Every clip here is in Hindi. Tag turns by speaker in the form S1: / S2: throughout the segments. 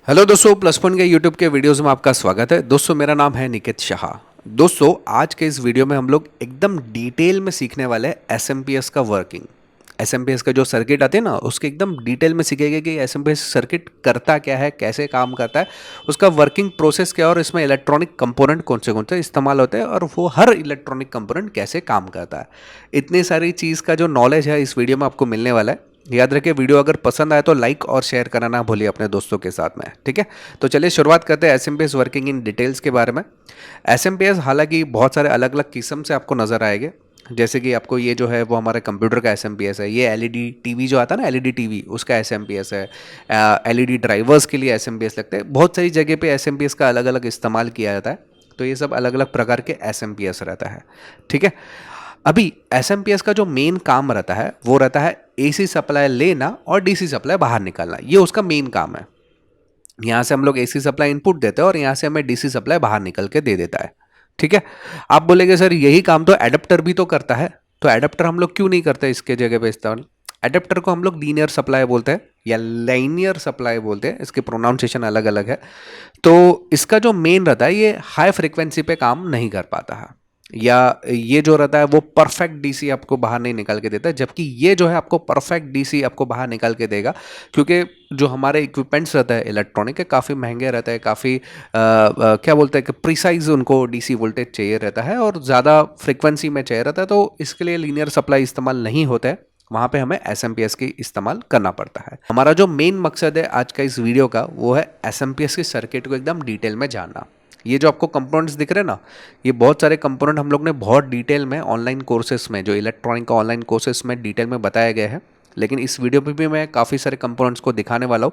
S1: हेलो दोस्तों, प्लस पॉइंट के यूट्यूब के वीडियोस में आपका स्वागत है। दोस्तों, मेरा नाम है निकित शाह। दोस्तों, आज के इस वीडियो में हम लोग एकदम डिटेल में सीखने वाले हैं एसएमपीएस का वर्किंग। एसएमपीएस का जो सर्किट आते हैं ना, उसके एकदम डिटेल में सीखेंगे कि एसएमपीएस सर्किट करता क्या है, कैसे काम करता है, उसका वर्किंग प्रोसेस क्या है और इसमें इलेक्ट्रॉनिक कंपोनेंट कौन से इस्तेमाल होते हैं और वो हर इलेक्ट्रॉनिक कंपोनेंट कैसे काम करता है। इतनी सारी चीज़ का जो नॉलेज है इस वीडियो में आपको मिलने वाला है। याद रखिए, वीडियो अगर पसंद आए तो लाइक और शेयर करना ना भूलिए अपने दोस्तों के साथ में। ठीक है, तो चलिए शुरुआत करते हैं एसएमपीएस वर्किंग इन डिटेल्स के बारे में। एसएमपीएस हालांकि बहुत सारे अलग अलग किस्म से आपको नज़र आएंगे। जैसे कि आपको ये जो है वो हमारे कंप्यूटर का एसएमपीएस है। ये एलईडी टीवी जो आता है ना, एलईडी टीवी, उसका एसएमपीएस है। एलईडी ड्राइवर्स के लिए एसएमपीएस लगते हैं। बहुत सारी जगह पे एसएमपीएस का अलग अलग इस्तेमाल किया जाता है। तो ये सब अलग अलग प्रकार के एसएमपीएस रहता है। ठीक है, अभी एसएमपीएस का जो मेन काम रहता है वो रहता है एसी सप्लाई लेना और डीसी सप्लाई बाहर निकालना। ये उसका मेन काम है। यहाँ से हम लोग एसी सप्लाई इनपुट देते हैं और यहाँ से हमें डीसी सप्लाई बाहर निकल के दे देता है। ठीक है, आप बोलेंगे सर यही काम तो एडेप्टर भी तो करता है, तो एडेप्टर हम लोग क्यों नहीं करते इसके जगह पे इस्तेमाल। एडेप्टर को हम लोग लीनियर सप्लाई बोलते हैं या लाइनियर सप्लाई बोलते हैं, इसके प्रोनाउंसिएशन अलग अलग है। तो इसका जो मेन रहता है ये हाई फ्रिक्वेंसी पे काम नहीं कर पाता है, या ये जो रहता है वो परफेक्ट डीसी आपको बाहर नहीं निकाल के देता है, जबकि ये जो है आपको परफेक्ट डीसी आपको बाहर निकाल के देगा। क्योंकि जो हमारे इक्विपमेंट्स रहता है इलेक्ट्रॉनिक के, काफ़ी महंगे रहते हैं, काफ़ी क्या बोलते हैं कि प्रिसाइज उनको डीसी वोल्टेज चाहिए रहता है और ज़्यादा फ्रिक्वेंसी में चाहिए रहता है। तो इसके लिए लीनियर सप्लाई इस्तेमाल नहीं होता है, वहाँ पे हमें एसएमपीएस की इस्तेमाल करना पड़ता है। हमारा जो मेन मकसद है आज का इस वीडियो का वो है एसएमपीएस की सर्किट को एकदम डिटेल में जानना। ये जो आपको कंपोनेंट्स दिख रहे हैं ना, ये बहुत सारे कंपोनेंट हम लोग ने बहुत डिटेल में ऑनलाइन कोर्सेज में, जो इलेक्ट्रॉनिक का ऑनलाइन कोर्सेज में डिटेल में बताया गया है। लेकिन इस वीडियो पे भी मैं काफ़ी सारे कंपोनेंट्स को दिखाने वाला हूँ,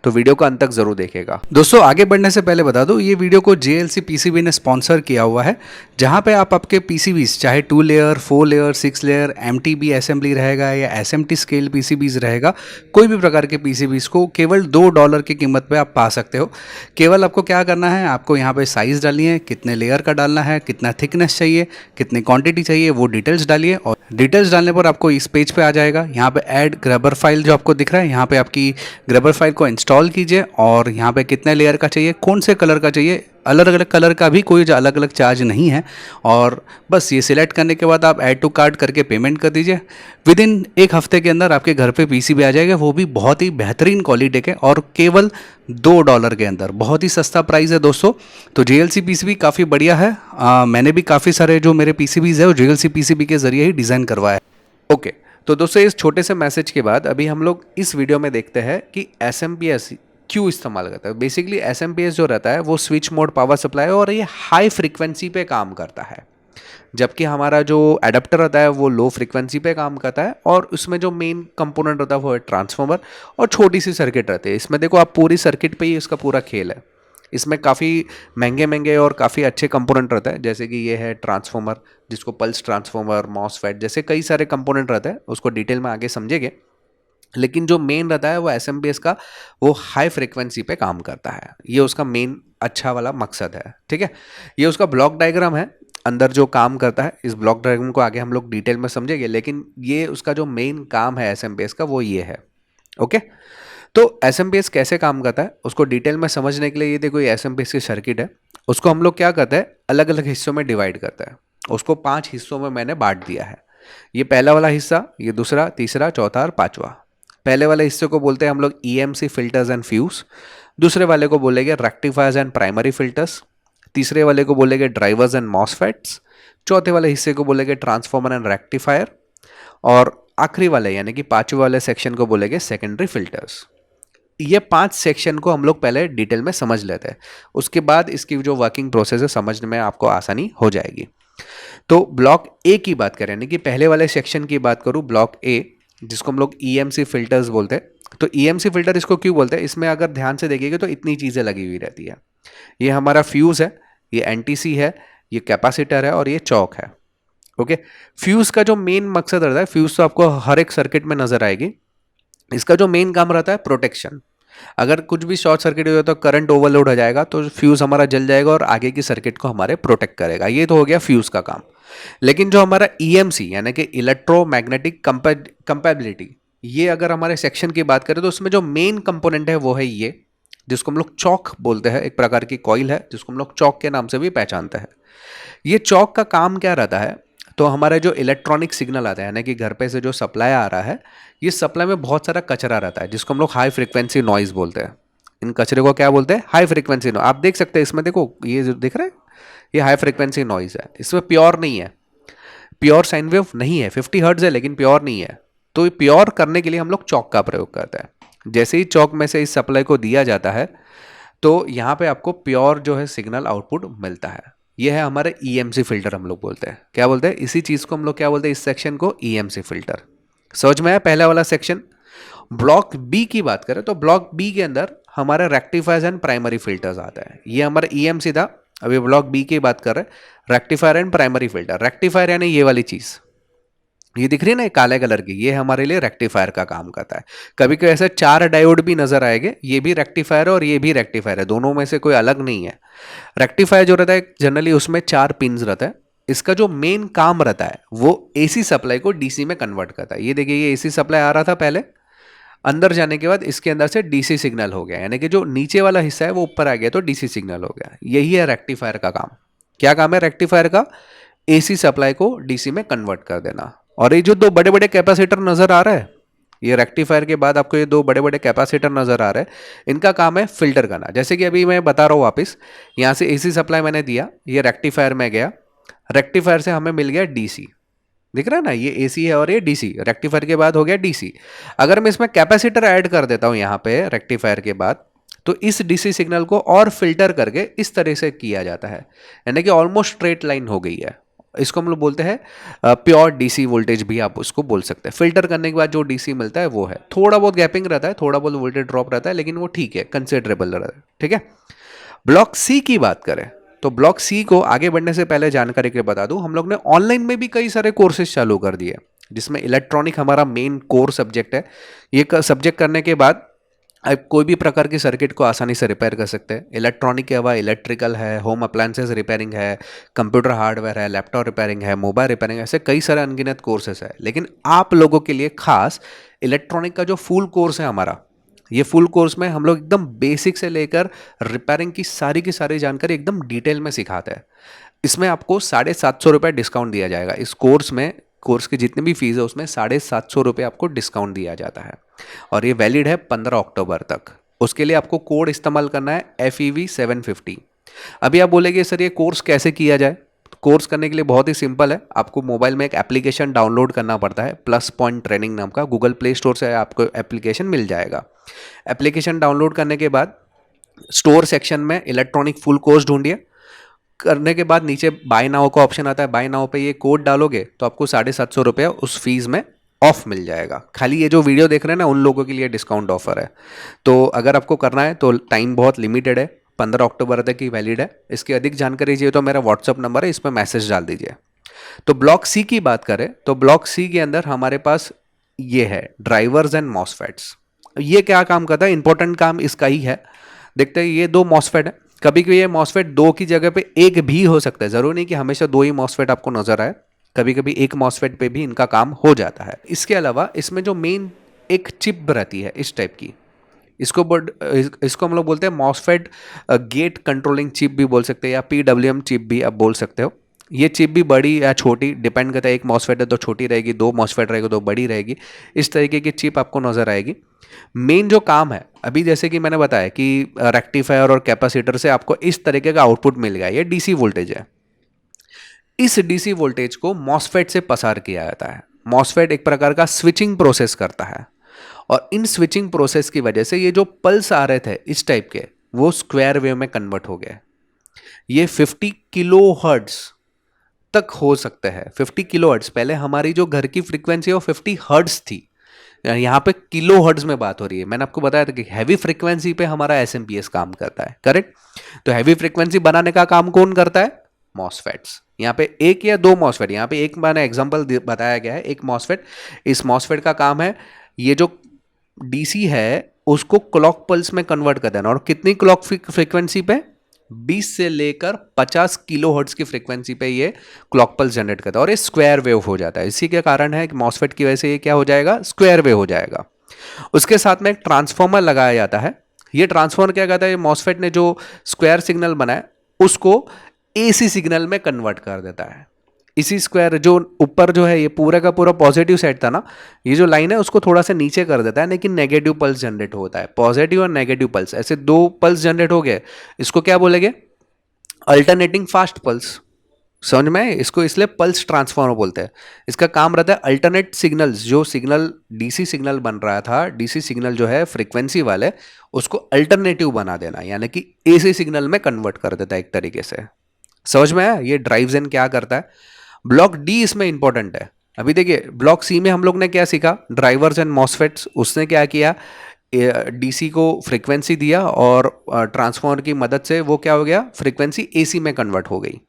S1: तो वीडियो को अंत तक जरूर देखेगा। दोस्तों, आगे बढ़ने से पहले बता दूं, ये वीडियो को जेएलसी पीसीबी ने स्पॉन्सर किया हुआ है, जहां पे आप आपके पीसीबीज चाहे 2 layer 4 layer 6 layer MTB assembly रहेगा या एसएमटी स्केल पीसीबीज रहेगा, कोई भी प्रकार के पीसीबीज को केवल $2 की कीमत पे आप पा सकते हो। केवल आपको क्या करना है, आपको यहाँ पे साइज़ डालनी है, कितने लेयर का डालना है, कितना थिकनेस चाहिए, कितनी क्वांटिटी चाहिए, वो डिटेल्स डालिए और डिटेल्स डालने पर आपको इस पेज पे आ जाएगा। यहाँ पे ऐड ग्रबर फाइल जो आपको दिख रहा है, यहाँ पे आपकी ग्रबर फाइल को इंस्टॉल कीजिए और यहाँ पे कितने लेयर का चाहिए, कौन से कलर का चाहिए, अलग अलग कलर का भी कोई अलग अलग चार्ज नहीं है। और बस ये सिलेक्ट करने के बाद आप ऐड टू कार्ट करके पेमेंट कर दीजिए। विद इन एक हफ्ते के अंदर आपके घर पे पीसीबी आ जाएगा, वो भी बहुत ही बेहतरीन क्वालिटी के और केवल $2 के अंदर। बहुत ही सस्ता प्राइस है दोस्तों। तो जेएलसी पीसीबी काफ़ी बढ़िया है। मैंने भी काफ़ी सारे जो मेरे पीसीबीज है वो जेएलसी पीसीबी के जरिए ही डिज़ाइन करवाया है। ओके, तो दोस्तों इस छोटे से मैसेज के बाद अभी हम लोग इस वीडियो में देखते हैं कि एसएमपीएस क्यों इस्तेमाल करता है। बेसिकली एसएमपीएस जो रहता है वो स्विच मोड पावर सप्लाई है और ये हाई फ्रीक्वेंसी पे काम करता है, जबकि हमारा जो एडाप्टर रहता है वो लो फ्रीक्वेंसी पे काम करता है। और उसमें जो मेन कंपोनेंट होता है वो है ट्रांसफार्मर और छोटी सी सर्किट रहती है। इसमें देखो आप पूरी सर्किट पे ही इसका पूरा खेल है। इसमें काफ़ी महंगे महंगे और काफ़ी अच्छे कंपोनेंट रहते हैं, जैसे कि ये है ट्रांसफार्मर, जिसको पल्स ट्रांसफार्मर, मॉसफेट जैसे कई सारे कंपोनेंट रहते हैं, उसको डिटेल में आगे समझेंगे। लेकिन जो मेन रहता है वो एसएमपीएस का, वो हाई फ्रिक्वेंसी पे काम करता है। ये उसका मेन अच्छा वाला मकसद है। ठीक है, ये उसका ब्लॉक डायग्राम है, अंदर जो काम करता है। इस ब्लॉक डायग्राम को आगे हम लोग डिटेल में समझेंगे, लेकिन ये उसका जो मेन काम है एसएमपीएस का वो ये है। ओके, तो एसएमपीएस कैसे काम करता है उसको डिटेल में समझने के लिए ये देखो, ये एसएमपीएस की सर्किट है। उसको हम लोग क्या करते हैं, अलग अलग हिस्सों में डिवाइड करते हैं। उसको 5 हिस्सों में मैंने बांट दिया है। ये पहला वाला हिस्सा, ये दूसरा, तीसरा, चौथा और पांचवा। पहले वाले हिस्से को बोलते हैं हम लोग ईएमसी फिल्टर्स एंड फ्यूज। दूसरे वाले को बोलेंगे रेक्टिफायर्स एंड प्राइमरी फिल्टर्स। तीसरे वाले को बोलेंगे ड्राइवर्स एंड मॉसफेट्स। चौथे वाले हिस्से को बोलेंगे ट्रांसफार्मर एंड रेक्टिफायर। और आखिरी वाले यानी कि पांचवें वाले सेक्शन को बोलेंगे सेकेंडरी फिल्टर्स। ये 5 सेक्शन को हम लोग पहले डिटेल में समझ लेते हैं, उसके बाद इसकी जो वर्किंग प्रोसेस है समझने में आपको आसानी हो जाएगी। तो ब्लॉक ए की बात करें, यानी कि पहले वाले सेक्शन की बात करूं, ब्लॉक ए, जिसको हम लोग ईएमसी फिल्टर्स बोलते हैं। तो ईएमसी फिल्टर इसको क्यों बोलते हैं, इसमें अगर ध्यान से देखिएगा तो इतनी चीज़ें लगी हुई रहती है। ये हमारा फ्यूज़ है, ये एनटीसी है, ये कैपेसिटर है और ये चौक है। ओके, फ्यूज़ का जो मेन मकसद रहता है, फ्यूज़ तो आपको हर एक सर्किट में नजर आएगी। इसका जो मेन काम रहता है प्रोटेक्शन। अगर कुछ भी शॉर्ट सर्किट हो तो करंट ओवरलोड हो जाएगा, तो फ्यूज़ हमारा जल जाएगा और आगे की सर्किट को हमारे प्रोटेक्ट करेगा। ये तो हो गया फ्यूज़ का काम। लेकिन जो हमारा ईएमसी यानी कि इलेक्ट्रोमैग्नेटिक कंपैबिलिटी, ये अगर हमारे सेक्शन की बात करें तो उसमें जो मेन कंपोनेंट है वो है ये, जिसको हम लोग चॉक बोलते हैं, एक प्रकार की कॉइल है जिसको हम लोग चॉक के नाम से भी पहचानते हैं। ये चॉक का काम क्या रहता है, तो हमारे जो इलेक्ट्रॉनिक सिग्नल आता है, यानी कि घर पे से जो सप्लाई आ रहा है, ये सप्लाई में बहुत सारा कचरा रहता है जिसको हम लोग हाई फ्रिक्वेंसी नॉइज बोलते हैं। इन कचरे को क्या बोलते हैं? High frequency noise. आप देख सकते हैं इसमें, देखो ये जो दिख रहा है, ये हाई फ्रिक्वेंसी नॉइज है, इसमें प्योर नहीं है, प्योर साइन वेव नहीं है, 50 हर्ट्ज है लेकिन प्योर नहीं है। तो प्योर करने के लिए हम लोग चॉक का प्रयोग करते हैं। जैसे ही चॉक में से इस सप्लाई को दिया जाता है तो यहाँ पे आपको प्योर जो है सिग्नल आउटपुट मिलता है। ये है हमारे ईएमसी फिल्टर, हम लोग बोलते हैं। क्या बोलते हैं? इसी चीज़ को हम लोग क्या बोलते हैं? इस सेक्शन को ईएमसी फिल्टर। समझ में आया पहला वाला सेक्शन? ब्लॉक बी की बात करें तो ब्लॉक बी के अंदर हमारे रेक्टिफायर्स एंड प्राइमरी फिल्टर्स आता है। ये हमारा ईएमसी था, अभी ब्लॉक बी की बात कर रहे हैं, rectifier and primary filter. Rectifier यानी ये वाली चीज़, ये दिख रही है ना, काले कलर की, ये हमारे लिए रेक्टिफायर का काम करता है। कभी कभी ऐसे 4 डायोड भी नजर आएंगे, ये भी रेक्टिफायर है और ये भी रेक्टिफायर है, दोनों में से कोई अलग नहीं है। रेक्टिफायर जो रहता है जनरली उसमें 4 पिन्स रहता है। इसका जो मेन काम रहता है वो एसी सप्लाई को डीसी में कन्वर्ट करता है। ये देखिए, ये एसी सप्लाई आ रहा था पहले, अंदर जाने के बाद इसके अंदर से डीसी सिग्नल हो गया, यानी कि जो नीचे वाला हिस्सा है वो ऊपर आ गया तो डीसी सिग्नल हो गया। यही है रेक्टिफायर का काम। क्या काम है रेक्टिफायर का? एसी सप्लाई को डीसी में कन्वर्ट कर देना। और ये जो 2 बड़े बड़े कैपेसिटर नजर आ रहा है, ये रेक्टिफायर के बाद आपको ये 2 बड़े बड़े कैपेसिटर नजर आ रहे हैं, इनका काम है फिल्टर करना। जैसे कि अभी मैं बता रहा हूँ वापस, यहाँ से एसी सप्लाई मैंने दिया, ये रेक्टिफायर में गया, रेक्टिफायर से हमें मिल गया डीसी। दिख रहा है ना, ये एसी है और ये डीसी, रेक्टिफायर के बाद हो गया डीसी। अगर मैं इसमें कैपेसिटर ऐड कर देता हूँ यहाँ पे रेक्टिफायर के बाद, तो इस डीसी सिग्नल को और फिल्टर करके इस तरह से किया जाता है, यानी कि ऑलमोस्ट स्ट्रेट लाइन हो गई है। इसको हम लोग बोलते हैं प्योर डीसी वोल्टेज भी आप उसको बोल सकते हैं। फिल्टर करने के बाद जो डीसी मिलता है वो है, थोड़ा बहुत गैपिंग रहता है, थोड़ा बहुत वोल्टेज ड्रॉप रहता है, लेकिन वो ठीक है, कंसिडरेबल रहता है। ठीक है। ब्लॉक सी की बात करें तो ब्लॉक सी को आगे बढ़ने से पहले जानकारी के बता दूं, हम लोग ने ऑनलाइन में भी कई सारे कोर्सेज चालू कर दिए, जिसमें इलेक्ट्रॉनिक हमारा मेन कोर सब्जेक्ट है। ये सब्जेक्ट करने के बाद आप कोई भी प्रकार की सर्किट को आसानी से रिपेयर कर सकते हैं। इलेक्ट्रॉनिक के अलावा इलेक्ट्रिकल है, होम अप्लायंसेज रिपेयरिंग है, कंप्यूटर हार्डवेयर है, लैपटॉप रिपेयरिंग है, मोबाइल रिपेयरिंग है, ऐसे कई सारे अनगिनत कोर्सेज है। लेकिन आप लोगों के लिए खास इलेक्ट्रॉनिक का जो फुल कोर्स है हमारा, ये फुल कोर्स में हम लोग एकदम बेसिक से लेकर रिपेयरिंग की सारी जानकारी एकदम डिटेल में सिखाते हैं। इसमें आपको 750 रुपये डिस्काउंट दिया जाएगा। इस कोर्स में, कोर्स की जितनी भी फीस है उसमें 750 रुपये आपको डिस्काउंट दिया जाता है, और ये वैलिड है 15 अक्टूबर तक। उसके लिए आपको कोड इस्तेमाल करना है FEV750। अभी आप बोलेंगे सर ये कोर्स कैसे किया जाए? कोर्स करने के लिए बहुत ही सिंपल है, आपको मोबाइल में एक एप्लीकेशन डाउनलोड करना पड़ता है, प्लस पॉइंट ट्रेनिंग नाम का। गूगल प्ले स्टोर से आपको एप्लीकेशन मिल जाएगा। एप्लीकेशन डाउनलोड करने के बाद स्टोर सेक्शन में इलेक्ट्रॉनिक फुल कोर्स ढूंढिए। करने के बाद नीचे बाय नाउ का ऑप्शन आता है, बाय नाउ पे ये कोड डालोगे तो आपको 750 रुपये उस फीस में ऑफ मिल जाएगा। खाली ये जो वीडियो देख रहे हैं ना, उन लोगों के लिए डिस्काउंट ऑफर है। तो अगर आपको करना है तो टाइम बहुत लिमिटेड है, 15 अक्टूबर तक ही वैलिड है। इसकी अधिक जानकारी चाहिए तो मेरा व्हाट्सअप नंबर है, इस पर मैसेज डाल दीजिए। तो ब्लॉक सी की बात करें तो ब्लॉक सी के अंदर हमारे पास ये है ड्राइवर्स एंड मॉसफेट्स। ये क्या काम करता है? इंपॉर्टेंट काम इसका ही है। देखते हैं, ये 2 मॉसफेट है। कभी कभी ये मॉसफेट 2 की जगह पे 1 भी हो सकता है, जरूर नहीं कि हमेशा 2 ही मॉसफेट आपको नजर आए, कभी कभी 1 मॉसफेट पे भी इनका काम हो जाता है। इसके अलावा इसमें जो मेन एक चिप रहती है इस टाइप की, इसको हम लोग बोलते हैं मॉसफेट गेट कंट्रोलिंग चिप भी बोल सकते हैं, या PWM चिप भी आप बोल सकते हो। ये चिप भी बड़ी या छोटी डिपेंड करता है, 1 मॉसफेट है तो छोटी रहेगी, 2 मॉसफेट रहेगा तो बड़ी रहेगी। इस तरीके की चिप आपको नजर आएगी। मेन जो काम है, अभी जैसे कि मैंने बताया कि रेक्टिफायर और कैपेसिटर से आपको इस तरीके का आउटपुट मिल गया, ये डीसी वोल्टेज है। इस डीसी वोल्टेज को मॉसफेट से पसार किया जाता है। मॉसफेट एक प्रकार का स्विचिंग प्रोसेस करता है, और इन स्विचिंग प्रोसेस की वजह से ये जो पल्स आ रहे थे इस टाइप के, वो स्क्वायर वेव में कन्वर्ट हो गए। ये 50 किलो हर्ट्ज तक हो सकते हैं। 50 किलो हर्ट्ज, पहले हमारी जो घर की फ्रीक्वेंसी है वो 50 हर्ट्ज थी, यहाँ पे किलो हर्ट्ज में बात हो रही है। मैंने आपको बताया था कि हैवी फ्रीक्वेंसी पे हमारा एसएमपीएस काम करता है, करेक्ट। तो हैवी फ्रीक्वेंसी बनाने का काम कौन करता है? मॉसफेट्स। यहाँ पे 1 या 2 मॉसफेट, यहाँ पे एक मैंने एग्जांपल बताया गया है, 1 मॉसफेट। इस मॉसफेट का काम है ये जो डीसी है उसको क्लॉक पल्स में कन्वर्ट कर देना। और कितनी क्लॉक फ्रीक्वेंसी पे? 20 से लेकर 50 किलो हर्ट्ज की फ्रीक्वेंसी पे ये क्लॉक पल्स जनरेट करता है, और ये स्क्वायर वेव हो जाता है। इसी के कारण है कि मॉसफेट की वजह से ये क्या हो जाएगा? स्क्वायर वेव हो जाएगा। उसके साथ में एक ट्रांसफॉर्मर लगाया जाता है, ये ट्रांसफॉर्मर क्या करता है, ये मॉसफेट ने जो स्क्वायर सिग्नल बनाया उसको एसी सिग्नल में कन्वर्ट कर देता है। इसी स्क्वायर जो ऊपर जो है ये पूरा का पूरा पॉजिटिव साइड था ना, ये जो लाइन है उसको थोड़ा सा नीचे कर देता है, लेकिन नेगेटिव पल्स जनरेट होता है। पॉजिटिव और नेगेटिव पल्स, ऐसे दो पल्स जनरेट हो गए, इसको क्या बोलेंगे, अल्टरनेटिंग फास्ट पल्स। समझ में आए? इसको इसलिए पल्स ट्रांसफॉर्मर बोलते हैं। इसका काम रहता है अल्टरनेट सिग्नल्स, जो सिग्नल डीसी सिग्नल बन रहा था, डीसी सिग्नल जो है फ्रीक्वेंसी वाले, उसको अल्टरनेटिव बना देना, यानी कि एसी सिग्नल में कन्वर्ट कर देता है एक तरीके से। समझ में आया ये ड्राइव्स इन क्या करता है? ब्लॉक डी इसमें इंपॉर्टेंट है। अभी देखिए ब्लॉक सी में हम लोग ने क्या सीखा, ड्राइवर्स एंड मॉसफेट्स। उसने क्या किया, डीसी को फ्रीक्वेंसी दिया और ट्रांसफॉर्मर की मदद से वो क्या हो गया, फ्रीक्वेंसी एसी में कन्वर्ट हो गई।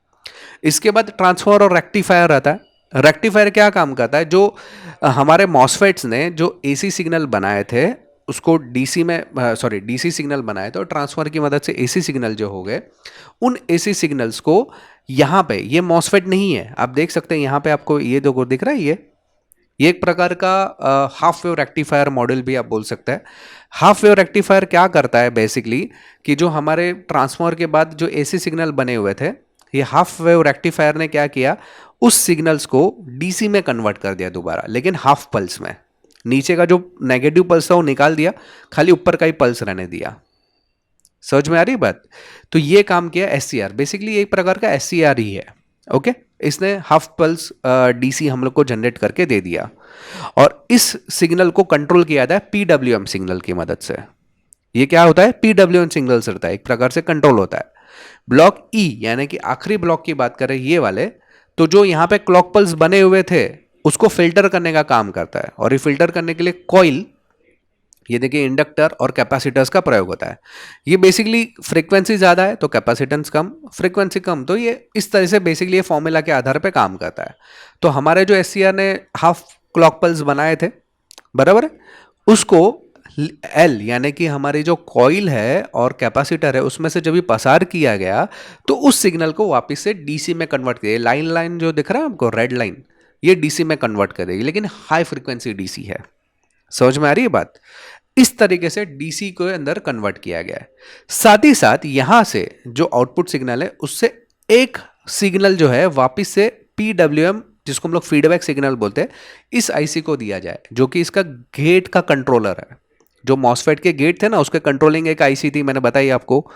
S1: इसके बाद ट्रांसफॉर्मर और रेक्टिफायर आता है। रेक्टिफायर क्या काम करता है, जो हमारे मॉसफेट्स ने जो एसी सिग्नल बनाए थे उसको डीसी में, सॉरी डीसी सिग्नल बनाए थे और ट्रांसफॉर्मर की मदद से एसी सिग्नल जो हो गए, उन एसी सिग्नल्स को यहाँ पे, ये मॉसफेट नहीं है, आप देख सकते हैं यहाँ पे आपको ये दो दिख रहा है, ये एक प्रकार का हाफ वेव रेक्टिफायर मॉडल भी आप बोल सकते हैं। हाफ वेव रेक्टिफायर क्या करता है बेसिकली, कि जो हमारे ट्रांसफॉर्मर के बाद जो एसी सिग्नल बने हुए थे, ये हाफ वेव रेक्टिफायर ने क्या किया, उस सिग्नल्स को डीसी में कन्वर्ट कर दिया दोबारा, लेकिन हाफ पल्स में। नीचे का जो नेगेटिव पल्स था वो निकाल दिया, खाली ऊपर का ही पल्स रहने दिया। समझ में आ रही बात? तो ये काम किया एससीआर, बेसिकली एक प्रकार का एससीआर ही है। ओके, इसने हाफ पल्स डीसी हम लोग को जनरेट करके दे दिया और इस सिग्नल को कंट्रोल किया जाता है पीडब्ल्यूएम सिग्नल की मदद से। ये क्या होता है, पीडब्ल्यूएम सिग्नल्स रहता है, एक प्रकार से कंट्रोल होता है। ब्लॉक ई यानी कि आखिरी ब्लॉक की बात करें ये वाले, तो जो यहाँ पे क्लॉक पल्स बने हुए थे उसको फिल्टर करने का काम करता है, और ये फिल्टर करने के लिए कॉइल, ये देखिए इंडक्टर और कैपेसिटर्स का प्रयोग होता है। ये बेसिकली फ्रीक्वेंसी ज़्यादा है तो कैपेसिटेंस कम, फ्रीक्वेंसी कम, तो ये इस तरह से बेसिकली ये फॉर्मूला के आधार पे काम करता है। तो हमारे जो एससीआर ने हाफ क्लॉक पल्स बनाए थे, बराबर है, उसको एल यानी कि हमारी जो कॉइल है और कैपेसिटर है उसमें से जब भी पसार किया गया तो उस सिग्नल को वापस से डीसी में कन्वर्ट किया। लाइन लाइन जो दिख रहा है आपको, रेड लाइन, ये डीसी में कन्वर्ट करेगी, लेकिन हाई फ्रीक्वेंसी डीसी है। समझ में आ रही है बात? इस तरीके से डीसी को अंदर कन्वर्ट किया गया है। साथ ही साथ यहां से जो आउटपुट सिग्नल है उससे एक सिग्नल जो है वापस से पीडब्ल्यूएम, जिसको हम लोग फीडबैक सिग्नल बोलते हैं, इस आईसी को दिया जाए, जो कि इसका गेट का कंट्रोलर है। जो मॉसफेट के गेट थे ना उसके कंट्रोलिंग एक आईसी थी, मैंने बताई आपको,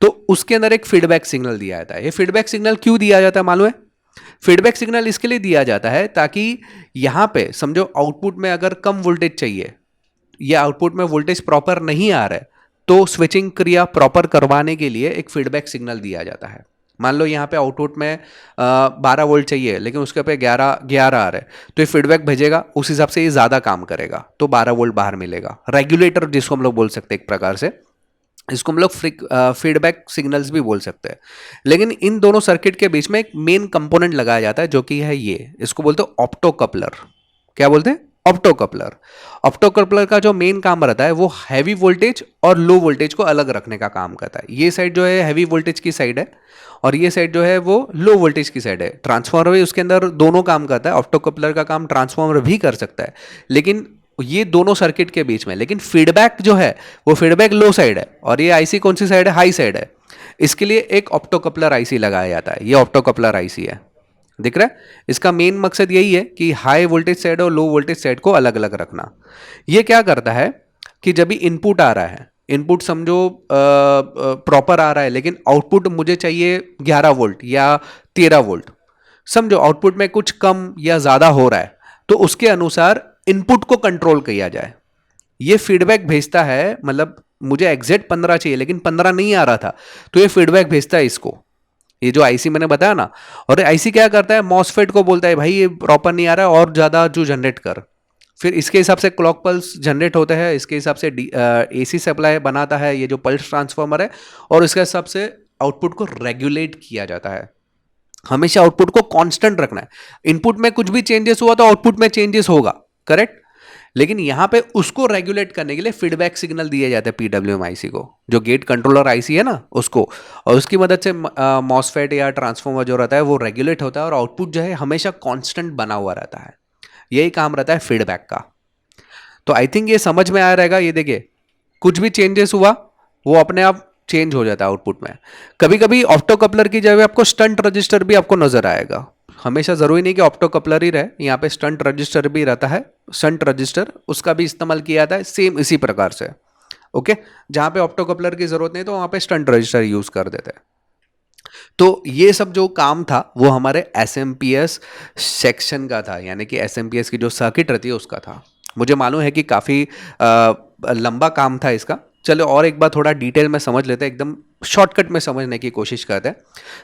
S1: तो उसके अंदर एक फीडबैक सिग्नल दिया जाता है। ये फीडबैक सिग्नल क्यों दिया जाता है मालूम है? फीडबैक सिग्नल इसके लिए दिया जाता है ताकि यहां पे समझो आउटपुट में अगर कम वोल्टेज चाहिए या आउटपुट में वोल्टेज प्रॉपर नहीं आ रहा है, तो स्विचिंग क्रिया प्रॉपर करवाने के लिए एक फीडबैक सिग्नल दिया जाता है। मान लो यहाँ पे आउटपुट में 12 वोल्ट चाहिए लेकिन उसके पे 11 आ रहा है, तो ये फीडबैक भेजेगा, उस हिसाब से ये ज़्यादा काम करेगा, तो 12 वोल्ट बाहर मिलेगा। रेगुलेटर जिसको हम लोग बोल सकते हैं एक प्रकार से, इसको हम लोग फीडबैक सिग्नल्स भी बोल सकते हैं। लेकिन इन दोनों सर्किट के बीच में एक मेन कंपोनेंट लगाया जाता है जो कि है ये, इसको बोलते हैं ऑप्टोकपलर। क्या बोलते हैं? ऑप्टोकपलर। ऑप्टोकपलर का जो मेन काम रहता है वो हैवी वोल्टेज और लो वोल्टेज को अलग रखने का काम करता है। ये साइड जो है हैवी वोल्टेज की साइड है और ये साइड जो है वो लो वोल्टेज की साइड है। ट्रांसफार्मर भी उसके अंदर दोनों काम करता है, ऑप्टोकपलर का काम ट्रांसफार्मर भी कर सकता है, लेकिन ये दोनों सर्किट के बीच में। लेकिन फीडबैक जो है वो फीडबैक लो साइड है और ये आईसी कौन सी साइड है? हाई साइड है। इसके लिए एक ऑप्टोकपलर आईसी लगाया जाता है। ये ऑप्टोकपलर आईसी है, दिख रहा है? इसका मेन मकसद यही है कि हाई वोल्टेज साइड और लो वोल्टेज साइड को अलग अलग रखना। ये क्या करता है कि जब भी इनपुट आ रहा है, इनपुट समझो प्रॉपर आ रहा है लेकिन आउटपुट मुझे चाहिए 11 वोल्ट या 13 वोल्ट, समझो आउटपुट में कुछ कम या ज़्यादा हो रहा है, तो उसके अनुसार इनपुट को कंट्रोल किया जाए। ये फीडबैक भेजता है, मतलब मुझे एग्जैक्ट 15 चाहिए लेकिन 15 नहीं आ रहा था, तो ये फीडबैक भेजता है इसको, ये जो आईसी मैंने बताया ना। और आईसी क्या करता है, मॉसफेट को बोलता है भाई ये प्रॉपर नहीं आ रहा है और ज़्यादा जो जनरेट कर, फिर इसके हिसाब से क्लॉक पल्स जनरेट होते हैं, इसके हिसाब से एसी सप्लाई बनाता है ये जो पल्स ट्रांसफार्मर है, और इसके हिसाब से आउटपुट को रेगुलेट किया जाता है। हमेशा आउटपुट को कांस्टेंट रखना है। इनपुट में कुछ भी चेंजेस हुआ तो आउटपुट में चेंजेस होगा, करेक्ट, लेकिन यहां पे उसको रेगुलेट करने के लिए फीडबैक सिग्नल दिए जाते हैं पीडब्ल्यूएम आईसी को, जो गेट कंट्रोलर आईसी है ना उसको, और उसकी मदद से मॉसफेट या ट्रांसफार्मर जो रहता है वो रेगुलेट होता है और आउटपुट जो है हमेशा कांस्टेंट बना हुआ रहता है। यही काम रहता है फीडबैक का। तो आई थिंक ये समझ में आया रहेगा। ये देखिए कुछ भी चेंजेस हुआ वो अपने आप चेंज हो जाता है आउटपुट में। कभी कभी ऑप्टो कपलर की जगह आपको स्टंट रजिस्टर भी आपको नजर आएगा। हमेशा जरूरी नहीं कि ऑप्टो कपलर ही रहे, यहाँ पे स्टंट रजिस्टर भी रहता है। स्टंट रजिस्टर उसका भी इस्तेमाल किया जाता है सेम इसी प्रकार से। ओके, जहां पे ऑप्टो कपलर की जरूरत नहीं तो वहां पे स्टंट रजिस्टर यूज कर देते हैं। तो ये सब जो काम था वो हमारे एसएमपीएस सेक्शन का था, यानी कि एसएमपीएस की जो सर्किट रहती है उसका था। मुझे मालूम है कि काफ़ी लंबा काम था इसका। चलो और एक बार थोड़ा डिटेल में समझ लेते हैं, एकदम शॉर्टकट में समझने की कोशिश करते हैं।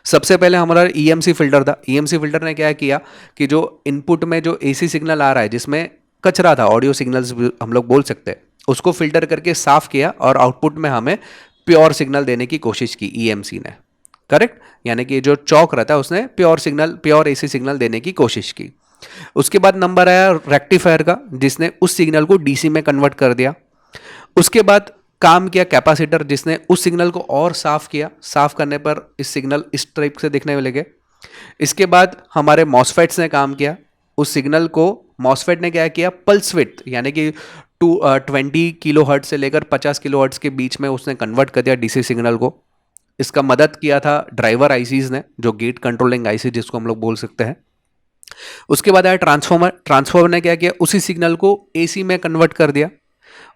S1: सबसे पहले हमारा ईएमसी फिल्टर था। ईएमसी फिल्टर ने क्या किया कि जो इनपुट में जो एसी सिग्नल आ रहा है जिसमें कचरा था, ऑडियो सिग्नल्स हम लोग बोल सकते हैं, उसको फिल्टर करके साफ किया और आउटपुट में हमें प्योर सिग्नल देने की कोशिश की ईएमसी ने। करेक्ट, यानी कि जो चौक रहता है उसने pure signal, pure AC signal देने की कोशिश की। उसके बाद नंबर आया रेक्टिफायर का, जिसने उस सिग्नल को डीसी में कन्वर्ट कर दिया। उसके बाद काम किया कैपेसिटर, जिसने उस सिग्नल को और साफ किया। साफ करने पर इस सिग्नल इस टाइप से दिखने में लगे। इसके बाद हमारे मॉसफेट्स ने काम किया। उस सिग्नल को मॉसफेट ने क्या किया, पल्स विड्थ यानी कि 20 किलो हर्ट्ज से लेकर 50 किलो हर्ट्ज के बीच में उसने कन्वर्ट कर दिया डीसी सिग्नल को। इसका मदद किया था ड्राइवर आईसीज ने, जो गेट कंट्रोलिंग आईसी जिसको हम लोग बोल सकते हैं। उसके बाद आया ट्रांसफॉर्मर। ट्रांसफॉर्मर ने क्या किया, उसी सिग्नल को एसी में कन्वर्ट कर दिया।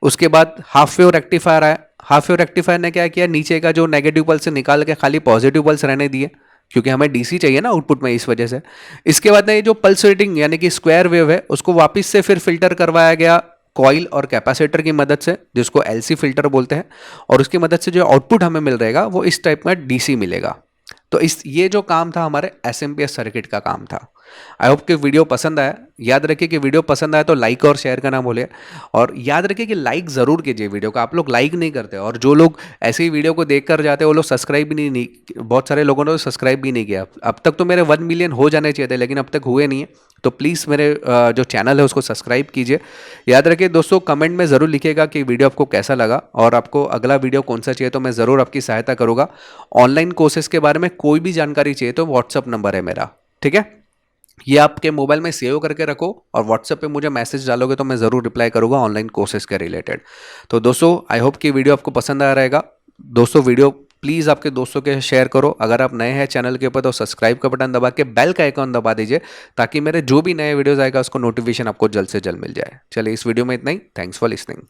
S1: उसके बाद हाफ वेव रेक्टिफायर आया। हाफ वेव रेक्टिफायर ने क्या किया, नीचे का जो नेगेटिव पल्स से निकाल के खाली पॉजिटिव पल्स रहने दिए, क्योंकि हमें डीसी चाहिए ना आउटपुट में, इस वजह से। इसके बाद ये जो पल्स रेटिंग यानी कि स्क्वायर वेव है उसको वापस से फिर फिल्टर करवाया गया कॉइल और कैपेसिटर की मदद से, जिसको एलसी फिल्टर बोलते हैं। और उसकी मदद से जो आउटपुट हमें मिल रहेगा वो इस टाइप में डीसी मिलेगा। तो ये जो काम था हमारे एसएमपीएस सर्किट का काम था। आई होप कि वीडियो पसंद आया। याद रखिए कि वीडियो पसंद आया तो लाइक और शेयर करना भूलिए। और याद रखिए कि लाइक ज़रूर कीजिए वीडियो को। आप लोग लाइक नहीं करते, और जो लोग ऐसे ही वीडियो को देख कर जाते हैं वो लोग सब्सक्राइब भी नहीं, बहुत सारे लोगों ने सब्सक्राइब भी नहीं किया। अब तक तो मेरे 1 मिलियन हो जाने चाहिए थे, लेकिन अब तक हुए नहीं है। तो प्लीज़ मेरे जो चैनल है उसको सब्सक्राइब कीजिए। याद रखिए दोस्तों, कमेंट में ज़रूर लिखिएगा कि वीडियो आपको कैसा लगा और आपको अगला वीडियो कौन सा चाहिए, तो मैं ज़रूर आपकी सहायता करूँगा। ऑनलाइन कोर्सेज के बारे में कोई भी जानकारी चाहिए तो व्हाट्सअप नंबर है मेरा, ठीक है। ये आपके मोबाइल में सेव करके रखो और व्हाट्सएप पे मुझे मैसेज डालोगे तो मैं ज़रूर रिप्लाई करूँगा ऑनलाइन कोर्सेज के रिलेटेड। तो दोस्तों, आई होप कि वीडियो आपको पसंद आया रहेगा। दोस्तों, वीडियो प्लीज़ आपके दोस्तों के शेयर करो। अगर आप नए हैं चैनल के ऊपर तो सब्सक्राइब का बटन दबा के बेल का आइकॉन दबा दीजिए, ताकि मेरे जो भी नए वीडियोज़ आएगा उसको नोटिफिकेशन आपको जल्द से जल्द मिल जाए। चलिए, इस वीडियो में इतना ही। Thanks for listening.